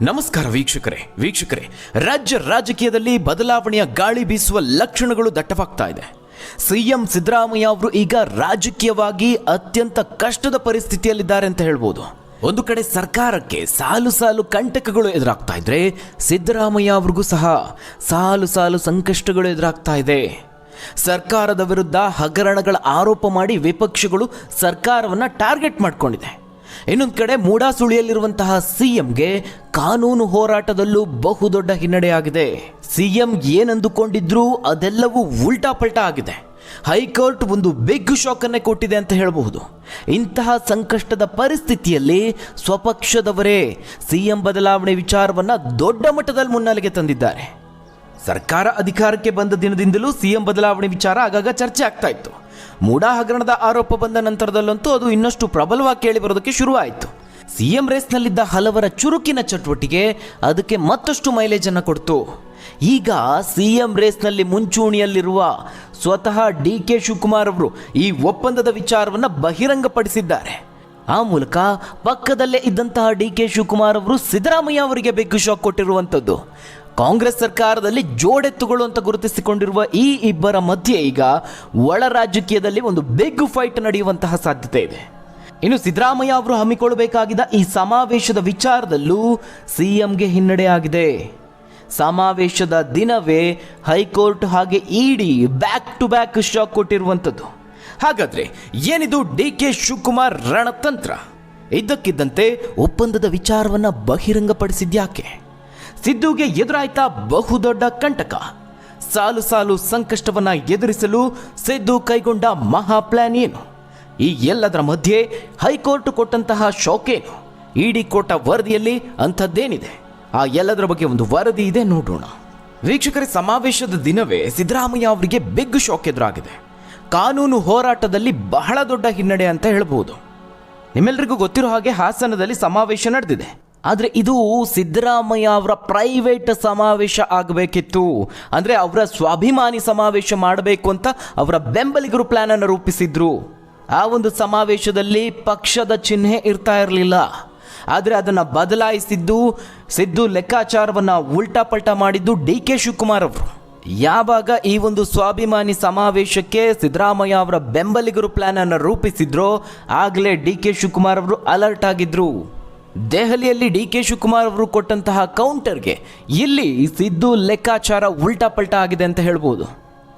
ನಮಸ್ಕಾರ ವೀಕ್ಷಕರೇ ರಾಜ್ಯ ರಾಜಕೀಯದಲ್ಲಿ ಬದಲಾವಣೆಯ ಗಾಳಿ ಬೀಸುವ ಲಕ್ಷಣಗಳು ದಟ್ಟವಾಗ್ತಾ ಇದೆ. ಸಿಎಂ ಸಿದ್ದರಾಮಯ್ಯ ಅವರು ಈಗ ರಾಜಕೀಯವಾಗಿ ಅತ್ಯಂತ ಕಷ್ಟದ ಪರಿಸ್ಥಿತಿಯಲ್ಲಿದ್ದಾರೆ ಅಂತ ಹೇಳ್ಬೋದು. ಒಂದು ಕಡೆ ಸರ್ಕಾರಕ್ಕೆ ಸಾಲು ಕಂಟಕಗಳು ಎದುರಾಗ್ತಾ ಇದ್ರೆ ಸಿದ್ದರಾಮಯ್ಯ ಅವ್ರಿಗೂ ಸಹ ಸಾಲು ಸಂಕಷ್ಟಗಳು ಎದುರಾಗ್ತಾ ಇದೆ. ಸರ್ಕಾರದ ವಿರುದ್ಧ ಹಗರಣಗಳ ಆರೋಪ ಮಾಡಿ ವಿಪಕ್ಷಗಳು ಸರ್ಕಾರವನ್ನ ಟಾರ್ಗೆಟ್ ಮಾಡ್ಕೊಂಡಿದೆ. ಇನ್ನೊಂದು ಕಡೆ ಮೂಡಾಸುಳಿಯಲ್ಲಿರುವಂತಹ ಸಿಎಂಗೆ ಕಾನೂನು ಹೋರಾಟದಲ್ಲೂ ಬಹುದೊಡ್ಡ ಹಿನ್ನಡೆಯಾಗಿದೆ. ಸಿಎಂ ಏನಂದುಕೊಂಡಿದ್ರು ಅದೆಲ್ಲವೂ ಉಲ್ಟಾ ಪಲ್ಟಾ ಆಗಿದೆ. ಹೈಕೋರ್ಟ್ ಒಂದು ಬಿಗ್ ಶಾಕ್ ಅನ್ನೇ ಕೊಟ್ಟಿದೆ ಅಂತ ಹೇಳಬಹುದು. ಇಂತಹ ಸಂಕಷ್ಟದ ಪರಿಸ್ಥಿತಿಯಲ್ಲಿ ಸ್ವಪಕ್ಷದವರೇ ಸಿಎಂ ಬದಲಾವಣೆ ವಿಚಾರವನ್ನ ದೊಡ್ಡ ಮಟ್ಟದಲ್ಲಿ ಮುನ್ನೆಲೆಗೆ ತಂದಿದ್ದಾರೆ. ಸರ್ಕಾರ ಅಧಿಕಾರಕ್ಕೆ ಬಂದ ದಿನದಿಂದಲೂ ಸಿಎಂ ಬದಲಾವಣೆ ವಿಚಾರ ಆಗಾಗ ಚರ್ಚೆ ಆಗ್ತಾ ಇತ್ತು. ಮೂಡಾ ಹಗರಣದ ಆರೋಪ ಬಂದ ನಂತರದಲ್ಲಂತೂ ಅದು ಇನ್ನಷ್ಟು ಪ್ರಬಲವಾಗಿ ಕೇಳಿ ಬರೋದಕ್ಕೆ ಶುರುವಾಯಿತು. ಸಿಎಂ ರೇಸ್ನಲ್ಲಿದ್ದ ಹಲವರ ಚುರುಕಿನ ಚಟುವಟಿಕೆ ಅದಕ್ಕೆ ಮತ್ತಷ್ಟು ಮೈಲೇಜ್ ಅನ್ನು ಕೊಡ್ತು. ಈಗ ಸಿಎಂ ರೇಸ್ನಲ್ಲಿ ಮುಂಚೂಣಿಯಲ್ಲಿರುವ ಸ್ವತಃ ಡಿ.ಕೆ. ಶಿವಕುಮಾರ್ ಅವರು ಈ ಒಪ್ಪಂದದ ವಿಚಾರವನ್ನು ಬಹಿರಂಗಪಡಿಸಿದ್ದಾರೆ. ಆ ಮೂಲಕ ಪಕ್ಕದಲ್ಲೇ ಇದ್ದಂತಹ ಡಿ.ಕೆ. ಶಿವಕುಮಾರ್ ಅವರು ಸಿದ್ದರಾಮಯ್ಯ ಅವರಿಗೆ ಬಿಗ್ ಶಾಕ್ ಕೊಟ್ಟಿರುವಂಥದ್ದು. ಕಾಂಗ್ರೆಸ್ ಸರ್ಕಾರದಲ್ಲಿ ಜೋಡೆತ್ತುಗಳು ಅಂತ ಗುರುತಿಸಿಕೊಂಡಿರುವ ಈ ಇಬ್ಬರ ಮಧ್ಯೆ ಈಗ ಒಳ ರಾಜಕೀಯದಲ್ಲಿ ಒಂದು ಬಿಗ್ ಫೈಟ್ ನಡೆಯುವಂತಹ ಸಾಧ್ಯತೆ ಇದೆ. ಇನ್ನು ಸಿದ್ದರಾಮಯ್ಯ ಅವರು ಹಮ್ಮಿಕೊಳ್ಳಬೇಕಾಗಿದ್ದ ಈ ಸಮಾವೇಶದ ವಿಚಾರದಲ್ಲೂ ಸಿಎಂಗೆ ಹಿನ್ನಡೆ ಆಗಿದೆ. ಸಮಾವೇಶದ ದಿನವೇ ಹೈಕೋರ್ಟ್ ಹಾಗೆ ಇಡಿ ಬ್ಯಾಕ್ ಟು ಬ್ಯಾಕ್ ಶಾಕ್ ಕೊಟ್ಟಿರುವಂಥದ್ದು. ಹಾಗಾದ್ರೆ ಏನಿದು ಡಿ.ಕೆ. ಶಿವಕುಮಾರ್ ರಣತಂತ್ರ? ಇದ್ದಕ್ಕಿದ್ದಂತೆ ಒಪ್ಪಂದದ ವಿಚಾರವನ್ನ ಬಹಿರಂಗಪಡಿಸಿದ್ಯಾಕೆ? ಸಿದ್ದುಗೆ ಎದುರಾಯ್ತಾ ಬಹುದೊಡ್ಡ ಕಂಟಕ. ಸಾಲು ಸಂಕಷ್ಟವನ್ನ ಎದುರಿಸಲು ಸಿದ್ದು ಕೈಗೊಂಡ ಮಹಾ ಪ್ಲಾನ್ ಏನು? ಈ ಎಲ್ಲದರ ಮಧ್ಯೆ ಹೈಕೋರ್ಟ್ ಕೊಟ್ಟಂತಹ ಶಾಕ್ ಏನು? ಇಡಿ ಕೊಟ್ಟ ವರದಿಯಲ್ಲಿ ಅಂಥದ್ದೇನಿದೆ? ಆ ಎಲ್ಲದರ ಬಗ್ಗೆ ಒಂದು ವರದಿ ಇದೆ, ನೋಡೋಣ. ವೀಕ್ಷಕರೇ, ಸಮಾವೇಶದ ದಿನವೇ ಸಿದ್ದರಾಮಯ್ಯ ಅವರಿಗೆ ಬಿಗ್ ಶಾಕ್ ಎದುರಾಗಿದೆ. ಕಾನೂನು ಹೋರಾಟದಲ್ಲಿ ಬಹಳ ದೊಡ್ಡ ಹಿನ್ನಡೆ ಅಂತ ಹೇಳ್ಬೋದು. ನಿಮ್ಮೆಲ್ಲರಿಗೂ ಗೊತ್ತಿರೋ ಹಾಗೆ ಹಾಸನದಲ್ಲಿ ಸಮಾವೇಶ ನಡೆದಿದೆ. ಆದರೆ ಇದು ಸಿದ್ದರಾಮಯ್ಯ ಅವರ ಪ್ರೈವೇಟ್ ಸಮಾವೇಶ ಆಗಬೇಕಿತ್ತು. ಅಂದರೆ ಅವರ ಸ್ವಾಭಿಮಾನಿ ಸಮಾವೇಶ ಮಾಡಬೇಕು ಅಂತ ಅವರ ಬೆಂಬಲಿಗರು ಪ್ಲಾನ್ ಅನ್ನು ರೂಪಿಸಿದ್ರು. ಆ ಒಂದು ಸಮಾವೇಶದಲ್ಲಿ ಪಕ್ಷದ ಚಿಹ್ನೆ ಇರ್ತಾ ಇರಲಿಲ್ಲ. ಆದರೆ ಅದನ್ನು ಬದಲಾಯಿಸಿದ್ದು, ಸಿದ್ದು ಲೆಕ್ಕಾಚಾರವನ್ನು ಉಲ್ಟಾ ಪಲ್ಟಾ ಮಾಡಿದ್ದು ಡಿ.ಕೆ. ಶಿವಕುಮಾರ್ ಅವರು. ಯಾವಾಗ ಈ ಒಂದು ಸ್ವಾಭಿಮಾನಿ ಸಮಾವೇಶಕ್ಕೆ ಸಿದ್ದರಾಮಯ್ಯ ಅವರ ಬೆಂಬಲಿಗರು ಪ್ಲಾನ್ ಅನ್ನು ರೂಪಿಸಿದ್ರೋ ಆಗಲೇ ಡಿ.ಕೆ. ಶಿವಕುಮಾರ್ ಅವರು ಅಲರ್ಟ್ ಆಗಿದ್ರು. ದೆಹಲಿಯಲ್ಲಿ ಡಿ.ಕೆ. ಶಿವಕುಮಾರ್ ಅವರು ಕೊಟ್ಟಂತಹ ಕೌಂಟರ್ಗೆ ಇಲ್ಲಿ ಸಿದ್ದು ಲೆಕ್ಕಾಚಾರ ಉಲ್ಟಾ ಪಲ್ಟಾ ಆಗಿದೆ ಅಂತ ಹೇಳ್ಬೋದು.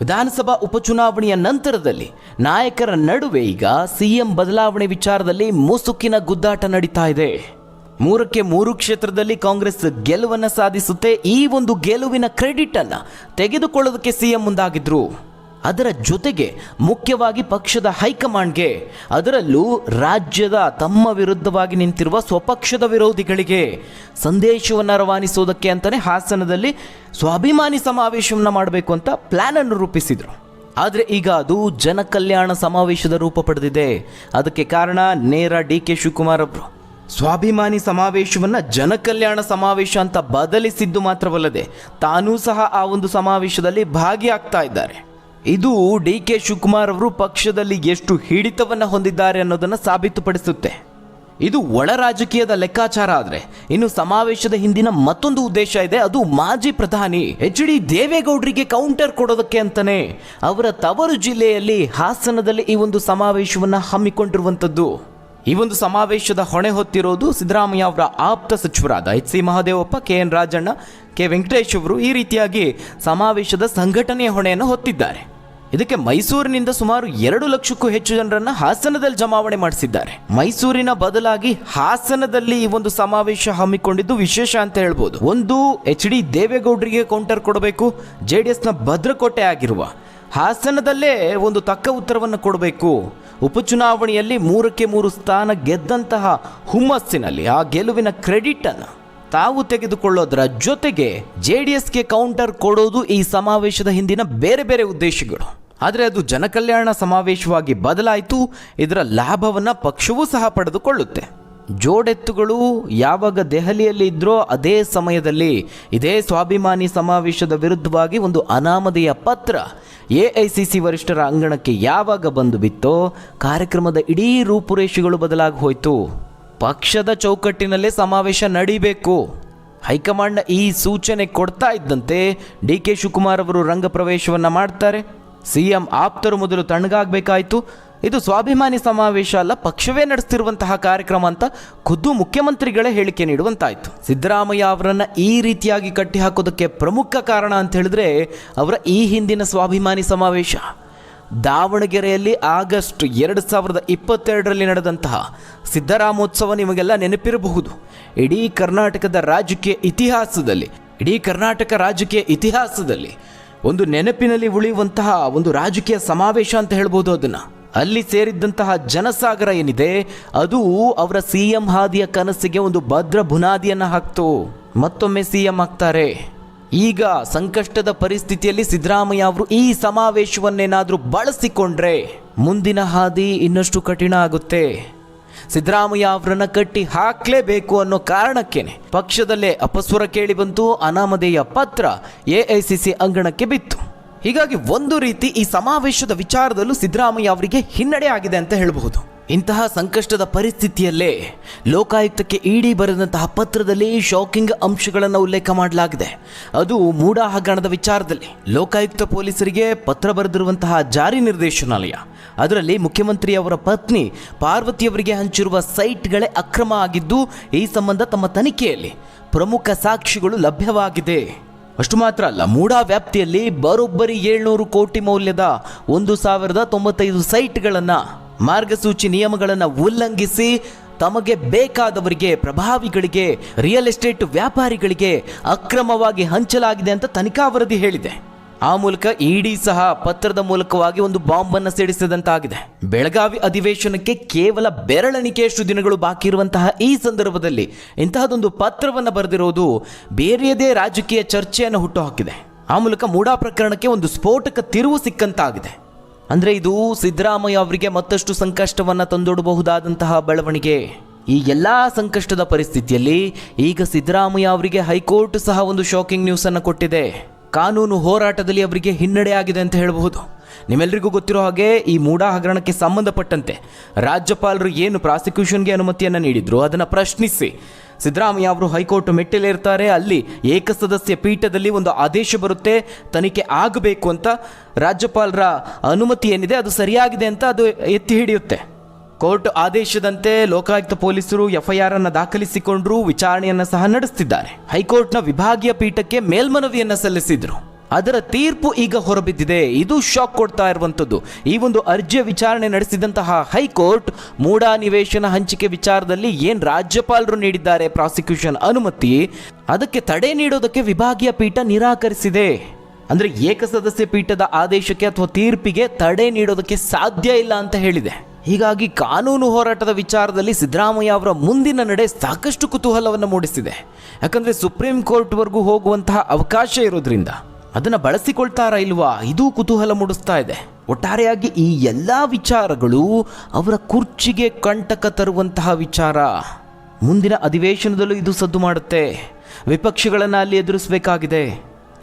ವಿಧಾನಸಭಾ ಉಪಚುನಾವಣೆಯ ನಂತರದಲ್ಲಿ ನಾಯಕರ ನಡುವೆ ಈಗ ಸಿಎಂ ಬದಲಾವಣೆ ವಿಚಾರದಲ್ಲಿ ಮುಸುಕಿನ ಗುದ್ದಾಟ ನಡೀತಾ ಇದೆ. 3 ಕ್ಷೇತ್ರದಲ್ಲಿ ಕಾಂಗ್ರೆಸ್ ಗೆಲುವನ್ನು ಸಾಧಿಸುತ್ತೆ. ಈ ಒಂದು ಗೆಲುವಿನ ಕ್ರೆಡಿಟ್ ಅನ್ನ ತೆಗೆದುಕೊಳ್ಳೋದಕ್ಕೆ ಸಿಎಂ ಮುಂದಾಗಿದ್ರು. ಅದರ ಜೊತೆಗೆ ಮುಖ್ಯವಾಗಿ ಪಕ್ಷದ ಹೈಕಮಾಂಡ್ಗೆ, ಅದರಲ್ಲೂ ರಾಜ್ಯದ ತಮ್ಮ ವಿರುದ್ಧವಾಗಿ ನಿಂತಿರುವ ಸ್ವಪಕ್ಷದ ವಿರೋಧಿಗಳಿಗೆ ಸಂದೇಶವನ್ನು ರವಾನಿಸೋದಕ್ಕೆ ಅಂತಲೇ ಹಾಸನದಲ್ಲಿ ಸ್ವಾಭಿಮಾನಿ ಸಮಾವೇಶವನ್ನು ಮಾಡಬೇಕು ಅಂತ ಪ್ಲಾನ್ ಅನ್ನು ರೂಪಿಸಿದರು. ಆದರೆ ಈಗ ಅದು ಜನಕಲ್ಯಾಣ ಸಮಾವೇಶದ ರೂಪ ಪಡೆದಿದೆ. ಅದಕ್ಕೆ ಕಾರಣ ನೇರ ಡಿ.ಕೆ. ಶಿವಕುಮಾರ್ ಅವರು. ಸ್ವಾಭಿಮಾನಿ ಸಮಾವೇಶವನ್ನು ಜನಕಲ್ಯಾಣ ಸಮಾವೇಶ ಅಂತ ಬದಲಿಸಿದ್ದು ಮಾತ್ರವಲ್ಲದೆ ತಾನೂ ಸಹ ಆ ಒಂದು ಸಮಾವೇಶದಲ್ಲಿ ಭಾಗಿಯಾಗ್ತಾ ಇದ್ದಾರೆ. ಇದು ಡಿ.ಕೆ. ಶಿವಕುಮಾರ್ ಅವರು ಪಕ್ಷದಲ್ಲಿ ಎಷ್ಟು ಹಿಡಿತವನ್ನು ಹೊಂದಿದ್ದಾರೆ ಅನ್ನೋದನ್ನು ಸಾಬೀತುಪಡಿಸುತ್ತೆ. ಇದು ಒಳ ರಾಜಕೀಯದ ಲೆಕ್ಕಾಚಾರ. ಆದರೆ ಇನ್ನು ಸಮಾವೇಶದ ಹಿಂದಿನ ಮತ್ತೊಂದು ಉದ್ದೇಶ ಇದೆ. ಅದು ಮಾಜಿ ಪ್ರಧಾನಿ ಎಚ್.ಡಿ. ದೇವೇಗೌಡರಿಗೆ ಕೌಂಟರ್ ಕೊಡೋದಕ್ಕೆ ಅಂತಾನೆ ಅವರ ತವರು ಜಿಲ್ಲೆಯಲ್ಲಿ ಹಾಸನದಲ್ಲಿ ಈ ಒಂದು ಸಮಾವೇಶವನ್ನು ಹಮ್ಮಿಕೊಂಡಿರುವಂಥದ್ದು. ಈ ಒಂದು ಸಮಾವೇಶದ ಹೊಣೆ ಹೊತ್ತಿರೋದು ಸಿದ್ದರಾಮಯ್ಯ ಅವರ ಆಪ್ತ ಸಚಿವರಾದ ಎಚ್.ಸಿ. ಮಹದೇವಪ್ಪ, ಕೆ.ಎನ್. ರಾಜಣ್ಣ, ಕೆ. ವೆಂಕಟೇಶ್ ಅವರು ಈ ರೀತಿಯಾಗಿ ಸಮಾವೇಶದ ಸಂಘಟನೆಯ ಹೊಣೆಯನ್ನು ಹೊತ್ತಿದ್ದಾರೆ. ಇದಕ್ಕೆ ಮೈಸೂರಿನಿಂದ ಸುಮಾರು 2 ಲಕ್ಷಕ್ಕೂ ಹೆಚ್ಚು ಜನರನ್ನು ಹಾಸನದಲ್ಲಿ ಜಮಾವಣೆ ಮಾಡಿಸಿದ್ದಾರೆ. ಮೈಸೂರಿನ ಬದಲಾಗಿ ಹಾಸನದಲ್ಲಿ ಈ ಒಂದು ಸಮಾವೇಶ ಹಮ್ಮಿಕೊಂಡಿದ್ದು ವಿಶೇಷ ಅಂತ ಹೇಳ್ಬೋದು. ಒಂದು, ಎಚ್.ಡಿ. ದೇವೇಗೌಡರಿಗೆ ಕೌಂಟರ್ ಕೊಡಬೇಕು. ಜೆಡಿಎಸ್ನ ಭದ್ರಕೋಟೆ ಆಗಿರುವ ಹಾಸನದಲ್ಲೇ ಒಂದು ತಕ್ಕ ಉತ್ತರವನ್ನು ಕೊಡಬೇಕು. ಉಪಚುನಾವಣೆಯಲ್ಲಿ 3 ಸ್ಥಾನ ಗೆದ್ದಂತಹ ಹುಮ್ಮಸ್ಸಿನಲ್ಲಿ ಆ ಗೆಲುವಿನ ಕ್ರೆಡಿಟ್ ಅನ್ನು ತಾವು ತೆಗೆದುಕೊಳ್ಳೋದರ ಜೊತೆಗೆ ಜೆಡಿಎಸ್ಗೆ ಕೌಂಟರ್ ಕೊಡೋದು ಈ ಸಮಾವೇಶದ ಹಿಂದಿನ ಬೇರೆ ಉದ್ದೇಶಗಳು. ಆದರೆ ಅದು ಜನಕಲ್ಯಾಣ ಸಮಾವೇಶವಾಗಿ ಬದಲಾಯಿತು. ಇದರ ಲಾಭವನ್ನು ಪಕ್ಷವೂ ಸಹ ಪಡೆದುಕೊಳ್ಳುತ್ತೆ. ಜೋಡೆತ್ತುಗಳು ಯಾವಾಗ ದೆಹಲಿಯಲ್ಲಿ ಇದ್ರೋ ಅದೇ ಸಮಯದಲ್ಲಿ ಇದೇ ಸ್ವಾಭಿಮಾನಿ ಸಮಾವೇಶದ ವಿರುದ್ಧವಾಗಿ ಒಂದು ಅನಾಮಧೇಯ ಪತ್ರ ಎಐಸಿಸಿ ವರಿಷ್ಠರ ಅಂಗಣಕ್ಕೆ ಯಾವಾಗ ಬಂದು ಬಿತ್ತೋ ಕಾರ್ಯಕ್ರಮದ ಇಡೀ ರೂಪುರೇಷೆಗಳು ಬದಲಾಗಿ ಹೋಯಿತು. ಪಕ್ಷದ ಚೌಕಟ್ಟಿನಲ್ಲೇ ಸಮಾವೇಶ ನಡೀಬೇಕು. ಹೈಕಮಾಂಡ್ ಈ ಸೂಚನೆ ಕೊಡ್ತಾ ಇದ್ದಂತೆ ಡಿ ಕೆ ಶಿವಕುಮಾರ್ ಅವರು ರಂಗ ಪ್ರವೇಶವನ್ನ ಮಾಡ್ತಾರೆ. ಸಿಎಂ ಆಪ್ತರು ಮೊದಲು ತಣ್ಣಗಾಗಬೇಕಾಯಿತು. ಇದು ಸ್ವಾಭಿಮಾನಿ ಸಮಾವೇಶ ಅಲ್ಲ, ಪಕ್ಷವೇ ನಡೆಸ್ತಿರುವಂತಹ ಕಾರ್ಯಕ್ರಮ ಅಂತ ಖುದ್ದು ಮುಖ್ಯಮಂತ್ರಿಗಳೇ ಹೇಳಿಕೆ ನೀಡುವಂತಾಯಿತು. ಸಿದ್ದರಾಮಯ್ಯ ಅವರನ್ನು ಈ ರೀತಿಯಾಗಿ ಕಟ್ಟಿ ಹಾಕೋದಕ್ಕೆ ಪ್ರಮುಖ ಕಾರಣ ಅಂತ ಹೇಳಿದ್ರೆ ಅವರ ಈ ಹಿಂದಿನ ಸ್ವಾಭಿಮಾನಿ ಸಮಾವೇಶ. ದಾವಣಗೆರೆಯಲ್ಲಿ ಆಗಸ್ಟ್ 2022ರಲ್ಲಿ ನಡೆದಂತಹ ಸಿದ್ದರಾಮೋತ್ಸವ ನಿಮಗೆಲ್ಲ ನೆನಪಿರಬಹುದು. ಇಡೀ ಕರ್ನಾಟಕ ರಾಜಕೀಯ ಇತಿಹಾಸದಲ್ಲಿ ಒಂದು ನೆನಪಿನಲ್ಲಿ ಉಳಿಯುವಂತಹ ಒಂದು ರಾಜಕೀಯ ಸಮಾವೇಶ ಅಂತ ಹೇಳ್ಬೋದು ಅದನ್ನು. ಅಲ್ಲಿ ಸೇರಿದ್ದಂತಹ ಜನಸಾಗರ ಏನಿದೆ ಅದು ಅವರ ಸಿಎಂ ಹಾದಿಯ ಕನಸಿಗೆ ಒಂದು ಭದ್ರ ಬುನಾದಿಯನ್ನು ಹಾಕ್ತು. ಮತ್ತೊಮ್ಮೆ ಸಿಎಂ ಆಗ್ತಾರೆ. ಈಗ ಸಂಕಷ್ಟದ ಪರಿಸ್ಥಿತಿಯಲ್ಲಿ ಸಿದ್ದರಾಮಯ್ಯ ಅವರು ಈ ಸಮಾವೇಶವನ್ನೇನಾದರೂ ಬಳಸಿಕೊಂಡ್ರೆ ಮುಂದಿನ ಹಾದಿ ಇನ್ನಷ್ಟು ಕಠಿಣ ಆಗುತ್ತೆ. ಸಿದ್ದರಾಮಯ್ಯ ಅವರನ್ನ ಕಟ್ಟಿ ಹಾಕಲೇಬೇಕು ಅನ್ನೋ ಕಾರಣಕ್ಕೇನೆ ಪಕ್ಷದಲ್ಲೇ ಅಪಸ್ವರ ಕೇಳಿ ಬಂತು. ಅನಾಮಧೇಯ ಪತ್ರ ಎಐಸಿಸಿ ಅಂಗಣಕ್ಕೆ ಬಿತ್ತು. ಹೀಗಾಗಿ ಒಂದು ರೀತಿ ಈ ಸಮಾವೇಶದ ವಿಚಾರದಲ್ಲೂ ಸಿದ್ದರಾಮಯ್ಯ ಅವರಿಗೆ ಹಿನ್ನಡೆ ಆಗಿದೆ ಅಂತ ಹೇಳಬಹುದು. ಇಂತಹ ಸಂಕಷ್ಟದ ಪರಿಸ್ಥಿತಿಯಲ್ಲೇ ಲೋಕಾಯುಕ್ತಕ್ಕೆ ಇಡಿ ಬರೆದಂತಹ ಪತ್ರದಲ್ಲಿ ಶಾಕಿಂಗ್ ಅಂಶಗಳನ್ನು ಉಲ್ಲೇಖ ಮಾಡಲಾಗಿದೆ. ಅದು ಮೂಡ ಹಗರಣದ ವಿಚಾರದಲ್ಲಿ ಲೋಕಾಯುಕ್ತ ಪೊಲೀಸರಿಗೆ ಪತ್ರ ಬರೆದಿರುವಂತಹ ಜಾರಿ ನಿರ್ದೇಶನಾಲಯ ಅದರಲ್ಲಿ ಮುಖ್ಯಮಂತ್ರಿಯವರ ಪತ್ನಿ ಪಾರ್ವತಿಯವರಿಗೆ ಹಂಚಿರುವ ಸೈಟ್ಗಳೇ ಅಕ್ರಮ ಆಗಿದ್ದು ಈ ಸಂಬಂಧ ತಮ್ಮ ತನಿಖೆಯಲ್ಲಿ ಪ್ರಮುಖ ಸಾಕ್ಷಿಗಳು ಲಭ್ಯವಾಗಿದೆ. ಅಷ್ಟು ಮಾತ್ರ ಅಲ್ಲ, ಮೂಡಾ ವ್ಯಾಪ್ತಿಯಲ್ಲಿ ಬರೋಬ್ಬರಿ 700 ಕೋಟಿ ಮೌಲ್ಯದ 1095 ಸೈಟ್ಗಳನ್ನು ಮಾರ್ಗಸೂಚಿ ನಿಯಮಗಳನ್ನು ಉಲ್ಲಂಘಿಸಿ ತಮಗೆ ಬೇಕಾದವರಿಗೆ, ಪ್ರಭಾವಿಗಳಿಗೆ, ರಿಯಲ್ ಎಸ್ಟೇಟ್ ವ್ಯಾಪಾರಿಗಳಿಗೆ ಅಕ್ರಮವಾಗಿ ಹಂಚಲಾಗಿದೆ ಅಂತ ತನಿಖಾ ವರದಿ ಹೇಳಿದೆ. ಆ ಮೂಲಕ ಇಡಿ ಸಹ ಪತ್ರದ ಮೂಲಕವಾಗಿ ಒಂದು ಬಾಂಬನ್ನು ಸಿಡಿಸಿದಂತಾಗಿದೆ. ಬೆಳಗಾವಿ ಅಧಿವೇಶನಕ್ಕೆ ಕೇವಲ ಬೆರಳೆಣಿಕೆಯಷ್ಟು ದಿನಗಳು ಬಾಕಿ ಇರುವಂತಹ ಈ ಸಂದರ್ಭದಲ್ಲಿ ಇಂತಹದೊಂದು ಪತ್ರವನ್ನು ಬರೆದಿರೋದು ಬೇರೆಯದೇ ರಾಜಕೀಯ ಚರ್ಚೆಯನ್ನು ಹುಟ್ಟುಹಾಕಿದೆ. ಆ ಮೂಲಕ ಮೂಡಾ ಪ್ರಕರಣಕ್ಕೆ ಒಂದು ಸ್ಫೋಟಕ ತಿರುವು ಸಿಕ್ಕಂತಾಗಿದೆ. ಅಂದರೆ ಇದು ಸಿದ್ದರಾಮಯ್ಯ ಅವರಿಗೆ ಮತ್ತಷ್ಟು ಸಂಕಷ್ಟವನ್ನು ತಂದೊಡಬಹುದಾದಂತಹ ಬೆಳವಣಿಗೆ. ಈ ಎಲ್ಲ ಸಂಕಷ್ಟದ ಪರಿಸ್ಥಿತಿಯಲ್ಲಿ ಈಗ ಸಿದ್ದರಾಮಯ್ಯ ಅವರಿಗೆ ಹೈಕೋರ್ಟ್ ಸಹ ಒಂದು ಶಾಕಿಂಗ್ ನ್ಯೂಸನ್ನು ಕೊಟ್ಟಿದೆ. ಕಾನೂನು ಹೋರಾಟದಲ್ಲಿ ಅವರಿಗೆ ಹಿನ್ನಡೆ ಆಗಿದೆ ಅಂತ ಹೇಳಬಹುದು. ನಿಮ್ಮೆಲ್ಲರಿಗೂ ಗೊತ್ತಿರೋ ಹಾಗೆ ಈ ಮೂಡಾ ಹಗರಣಕ್ಕೆ ಸಂಬಂಧಪಟ್ಟಂತೆ ರಾಜ್ಯಪಾಲರು ಏನು ಪ್ರಾಸಿಕ್ಯೂಷನ್ಗೆ ಅನುಮತಿಯನ್ನು ನೀಡಿದ್ರು ಅದನ್ನು ಪ್ರಶ್ನಿಸಿ ಸಿದ್ದರಾಮಯ್ಯ ಅವರು ಹೈಕೋರ್ಟ್ ಮೆಟ್ಟಿಲೇರ್ತಾರೆ. ಅಲ್ಲಿ ಏಕಸದಸ್ಯ ಪೀಠದಲ್ಲಿ ಒಂದು ಆದೇಶ ಬರುತ್ತೆ, ತನಿಖೆ ಆಗಬೇಕು ಅಂತ. ರಾಜ್ಯಪಾಲರ ಅನುಮತಿ ಏನಿದೆ ಅದು ಸರಿಯಾಗಿದೆ ಅಂತ ಅದು ಎತ್ತಿ ಹಿಡಿಯುತ್ತೆ. ಕೋರ್ಟ್ ಆದೇಶದಂತೆ ಲೋಕಾಯುಕ್ತ ಪೊಲೀಸರು ಎಫ್ಐಆರ್ ಅನ್ನು ದಾಖಲಿಸಿಕೊಂಡ್ರು, ವಿಚಾರಣೆಯನ್ನು ಸಹ ನಡೆಸುತ್ತಿದ್ದಾರೆ. ಹೈಕೋರ್ಟ್ನ ವಿಭಾಗೀಯ ಪೀಠಕ್ಕೆ ಮೇಲ್ಮನವಿಯನ್ನು ಸಲ್ಲಿಸಿದ್ರು. ಅದರ ತೀರ್ಪು ಈಗ ಹೊರಬಿದ್ದಿದೆ. ಇದು ಶಾಕ್ ಕೊಡ್ತಾ ಇರುವಂಥದ್ದು. ಈ ಒಂದು ಅರ್ಜಿಯ ವಿಚಾರಣೆ ನಡೆಸಿದಂತಹ ಹೈಕೋರ್ಟ್ ಮೂಡಾ ನಿವೇಶನ ಹಂಚಿಕೆ ವಿಚಾರದಲ್ಲಿ ಏನು ರಾಜ್ಯಪಾಲರು ನೀಡಿದ್ದಾರೆ ಪ್ರಾಸಿಕ್ಯೂಷನ್ ಅನುಮತಿ, ಅದಕ್ಕೆ ತಡೆ ನೀಡೋದಕ್ಕೆ ವಿಭಾಗೀಯ ಪೀಠ ನಿರಾಕರಿಸಿದೆ. ಅಂದರೆ ಏಕಸದಸ್ಯ ಪೀಠದ ಆದೇಶಕ್ಕೆ ಅಥವಾ ತೀರ್ಪಿಗೆ ತಡೆ ನೀಡೋದಕ್ಕೆ ಸಾಧ್ಯ ಇಲ್ಲ ಅಂತ ಹೇಳಿದೆ. ಹೀಗಾಗಿ ಕಾನೂನು ಹೋರಾಟದ ವಿಚಾರದಲ್ಲಿ ಸಿದ್ದರಾಮಯ್ಯ ಅವರ ಮುಂದಿನ ನಡೆ ಸಾಕಷ್ಟು ಕುತೂಹಲವನ್ನು ಮೂಡಿಸಿದೆ. ಯಾಕಂದರೆ ಸುಪ್ರೀಂ ಕೋರ್ಟ್ವರೆಗೂ ಹೋಗುವಂತಹ ಅವಕಾಶ ಇರೋದ್ರಿಂದ ಅದನ್ನು ಬಳಸಿಕೊಳ್ತಾರಾ ಇಲ್ವಾ, ಇದು ಕುತೂಹಲ ಮೂಡಿಸ್ತಾ ಇದೆ. ಒಟ್ಟಾರೆಯಾಗಿ ಈ ಎಲ್ಲ ವಿಚಾರಗಳು ಅವರ ಕುರ್ಚಿಗೆ ಕಂಟಕ ತರುವಂತಹ ವಿಚಾರ. ಮುಂದಿನ ಅಧಿವೇಶನದಲ್ಲೂ ಇದು ಸದ್ದು ಮಾಡುತ್ತೆ. ವಿಪಕ್ಷಗಳನ್ನು ಅಲ್ಲಿ ಎದುರಿಸಬೇಕಾಗಿದೆ.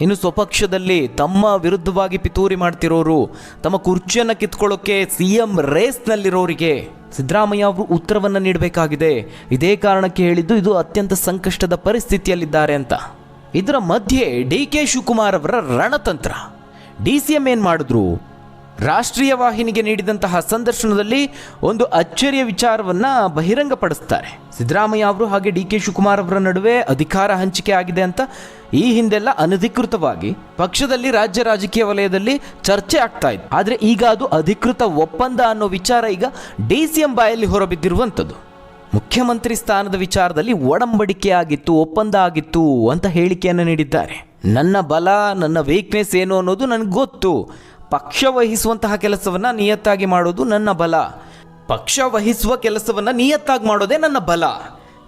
ಇನ್ನು ಸ್ವಪಕ್ಷದಲ್ಲಿ ತಮ್ಮ ವಿರುದ್ಧವಾಗಿ ಪಿತೂರಿ ಮಾಡ್ತಿರೋರು, ತಮ್ಮ ಕುರ್ಚಿಯನ್ನು ಕಿತ್ಕೊಳ್ಳೋಕೆ ಸಿಎಂ ರೇಸ್ನಲ್ಲಿರೋರಿಗೆ ಸಿದ್ದರಾಮಯ್ಯ ಅವರು ಉತ್ತರವನ್ನು ನೀಡಬೇಕಾಗಿದೆ. ಇದೇ ಕಾರಣಕ್ಕೆ ಹೇಳಿದ್ದು ಇದು ಅತ್ಯಂತ ಸಂಕಷ್ಟದ ಪರಿಸ್ಥಿತಿಯಲ್ಲಿದ್ದಾರೆ ಅಂತ. ಇದರ ಮಧ್ಯೆ ಡಿ ಕೆ ಶಿವಕುಮಾರ್ ಅವರ ರಣತಂತ್ರ. DCM ಏನು ಮಾಡಿದ್ರು, ರಾಷ್ಟ್ರೀಯ ವಾಹಿನಿಗೆ ನೀಡಿದಂತಹ ಸಂದರ್ಶನದಲ್ಲಿ ಒಂದು ಅಚ್ಚರಿಯ ವಿಚಾರವನ್ನು ಬಹಿರಂಗಪಡಿಸ್ತಾರೆ. ಸಿದ್ದರಾಮಯ್ಯ ಅವರು ಹಾಗೆ ಡಿ ಕೆ ಶಿವಕುಮಾರ್ ಅವರ ನಡುವೆ ಅಧಿಕಾರ ಹಂಚಿಕೆ ಆಗಿದೆ ಅಂತ ಈ ಹಿಂದೆಲ್ಲ ಅನಧಿಕೃತವಾಗಿ ಪಕ್ಷದಲ್ಲಿ ರಾಜ್ಯ ರಾಜಕೀಯ ವಲಯದಲ್ಲಿ ಚರ್ಚೆ ಆಗ್ತಾ ಇತ್ತು. ಆದರೆ ಈಗ ಅದು ಅಧಿಕೃತ ಒಪ್ಪಂದ ಅನ್ನೋ ವಿಚಾರ ಈಗ DCM ಬಾಯಲ್ಲಿ ಹೊರಬಿದ್ದಿರುವಂಥದ್ದು. ಮುಖ್ಯಮಂತ್ರಿ ಸ್ಥಾನದ ವಿಚಾರದಲ್ಲಿ ಒಡಂಬಡಿಕೆ ಆಗಿತ್ತು, ಒಪ್ಪಂದ ಆಗಿತ್ತು ಅಂತ ಹೇಳಿಕೆಯನ್ನು ನೀಡಿದ್ದಾರೆ. ನನ್ನ ಬಲ, ನನ್ನ ವೀಕ್ನೆಸ್ ಏನು ಅನ್ನೋದು ನನಗೆ ಗೊತ್ತು. ಪಕ್ಷ ವಹಿಸುವಂತಹ ಕೆಲಸವನ್ನು ನಿಯತ್ತಾಗಿ ಮಾಡೋದು ನನ್ನ ಬಲ. ಪಕ್ಷ ವಹಿಸುವ ಕೆಲಸವನ್ನು ನಿಯತ್ತಾಗಿ ಮಾಡೋದೇ ನನ್ನ ಬಲ.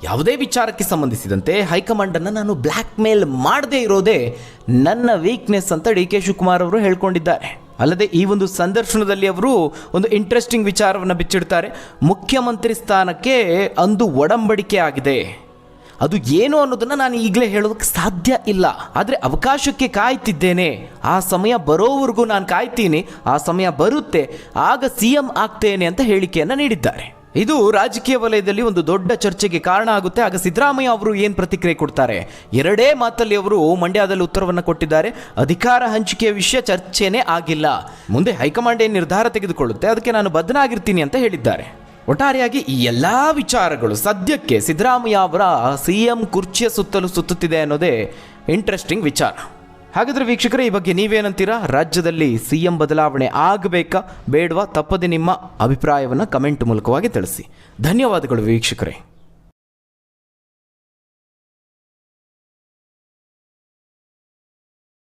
ಯಾವುದೇ ವಿಚಾರಕ್ಕೆ ಸಂಬಂಧಿಸಿದಂತೆ ಹೈಕಮಾಂಡನ್ನು ನಾನು ಬ್ಲ್ಯಾಕ್ ಮೇಲ್ ಮಾಡದೇ ಇರೋದೇ ನನ್ನ ವೀಕ್ನೆಸ್ ಅಂತ ಡಿ ಕೆ ಶಿವಕುಮಾರ್ ಅವರು ಹೇಳ್ಕೊಂಡಿದ್ದಾರೆ. ಅಲ್ಲದೆ ಈ ಒಂದು ಸಂದರ್ಶನದಲ್ಲಿ ಅವರು ಒಂದು ಇಂಟ್ರೆಸ್ಟಿಂಗ್ ವಿಚಾರವನ್ನು ಬಿಚ್ಚಿಡ್ತಾರೆ. ಮುಖ್ಯಮಂತ್ರಿ ಸ್ಥಾನಕ್ಕೆ ಅಂದು ಒಡಂಬಡಿಕೆ ಆಗಿದೆ, ಅದು ಏನು ಅನ್ನೋದನ್ನು ನಾನು ಈಗಲೇ ಹೇಳೋದಕ್ಕೆ ಸಾಧ್ಯ ಇಲ್ಲ. ಆದರೆ ಅವಕಾಶಕ್ಕೆ ಕಾಯ್ತಿದ್ದೇನೆ, ಆ ಸಮಯ ಬರೋವರೆಗೂ ನಾನು ಕಾಯ್ತೀನಿ, ಆ ಸಮಯ ಬರುತ್ತೆ ಆಗ CM ಆಗ್ತೇನೆ ಅಂತ ಹೇಳಿಕೆಯನ್ನು ನೀಡಿದ್ದಾರೆ. ಇದು ರಾಜಕೀಯ ವಲಯದಲ್ಲಿ ಒಂದು ದೊಡ್ಡ ಚರ್ಚೆಗೆ ಕಾರಣ ಆಗುತ್ತೆ. ಆಗ ಸಿದ್ದರಾಮಯ್ಯ ಅವರು ಏನು ಪ್ರತಿಕ್ರಿಯೆ ಕೊಡ್ತಾರೆ? ಎರಡೇ ಮಾತಲ್ಲಿ ಅವರು ಮಂಡ್ಯದಲ್ಲಿ ಉತ್ತರವನ್ನು ಕೊಟ್ಟಿದ್ದಾರೆ. ಅಧಿಕಾರ ಹಂಚಿಕೆಯ ವಿಷಯ ಚರ್ಚೆನೇ ಆಗಿಲ್ಲ, ಮುಂದೆ ಹೈಕಮಾಂಡ್ ಏನು ನಿರ್ಧಾರ ತೆಗೆದುಕೊಳ್ಳುತ್ತೆ ಅದಕ್ಕೆ ನಾನು ಬದ್ಧನಾಗಿರ್ತೀನಿ ಅಂತ ಹೇಳಿದ್ದಾರೆ. ಒಟ್ಟಾರೆಯಾಗಿ ಈ ಎಲ್ಲ ವಿಚಾರಗಳು ಸದ್ಯಕ್ಕೆ ಸಿದ್ದರಾಮಯ್ಯ ಅವರ CM ಕುರ್ಚಿಯ ಸುತ್ತಲೂ ಸುತ್ತುತ್ತಿದೆ ಅನ್ನೋದೇ ಇಂಟ್ರೆಸ್ಟಿಂಗ್ ವಿಚಾರ. ಹಾಗಾದರೆ ವೀಕ್ಷಕರೇ, ಈ ಬಗ್ಗೆ ನೀವೇನಂತೀರಾ? ರಾಜ್ಯದಲ್ಲಿ CM ಬದಲಾವಣೆ ಆಗಬೇಕಾ ಬೇಡವಾ? ತಪ್ಪದೆ ನಿಮ್ಮ ಅಭಿಪ್ರಾಯವನ್ನು ಕಮೆಂಟ್ ಮೂಲಕವಾಗಿ ತಿಳಿಸಿ. ಧನ್ಯವಾದಗಳು ವೀಕ್ಷಕರೇ.